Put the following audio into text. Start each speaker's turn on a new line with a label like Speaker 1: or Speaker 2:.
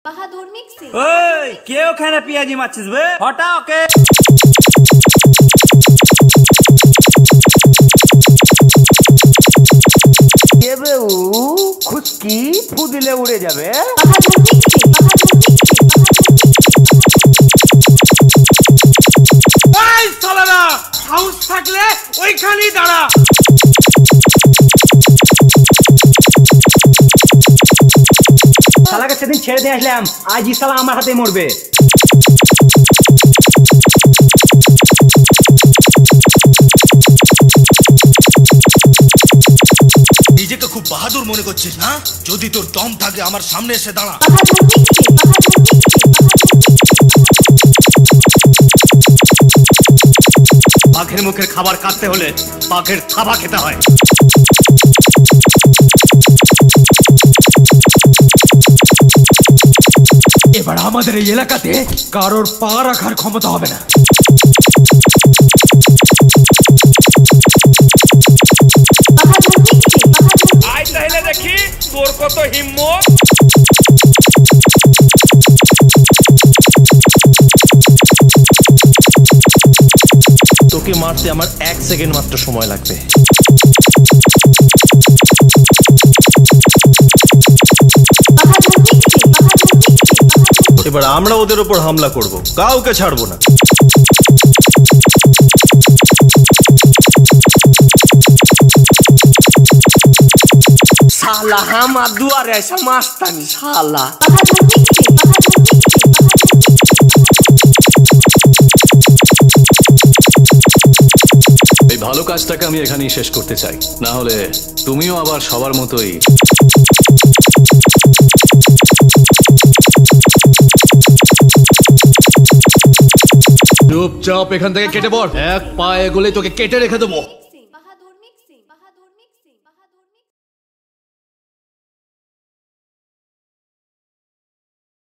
Speaker 1: বাহাদুর mixie.
Speaker 2: ওই কে ওখানে পেঁয়াজি মারছিস বে? হটা ওকে।
Speaker 3: কে বে ও? খুশকি ফু দিলে উড়ে যাবে।
Speaker 1: বাহাদুর মিক্সি, বাহাদুর মিক্সি,
Speaker 4: ওই সালারা, হাউস থাকলে ওইখানেই দাঁড়া।
Speaker 3: শালাকে সেদিন ছেড়ে দিয়ে আসলাম, আজ ই শালা আমার হাতে মরবে।
Speaker 4: নিজেকে খুব বাহাদুর মনে করছিস না? যদি তোর দম থাকে আমার সামনে এসে দাঁড়া।
Speaker 1: বাহাদুর মিক্সি, বাহাদুর মিক্সি,
Speaker 4: বাঘের মুখের খাবার কাটতে হলে বাঘের থাবা খেতে হয়।
Speaker 5: এবার আমাদের এই এলাকাতে কারোর পা রাখার ক্ষমতা হবে না।
Speaker 1: বাহাদুর মিক্সি, বাহাদুর
Speaker 2: আয় তাহলে দেখি তোর কত হিম্মত।
Speaker 6: তোকে মারতে আমার 1 সেকেন্ড মাত্র সময় লাগবে।
Speaker 1: বাহাদুর মিক্সি, বাহাদুর মিক্সি,
Speaker 6: এবার আমরা ওদের উপর হামলা করব, কাউকে ছাড়বো না।
Speaker 4: শালা আমার দুয়ারে এসে মাস্তানি শালা।
Speaker 1: বাহাদুর মিক্সি, বাহাদুর মিক্সি,
Speaker 7: এই ভালো কাজটাকে আমি এখানেই শেষ করতে চাই, না হলে তুমিও আবার সবার মতোই। চুপচাপ এখান থেকে কেটে পড়, এক পা এগোলে তোকে কেটে রেখে দেবো।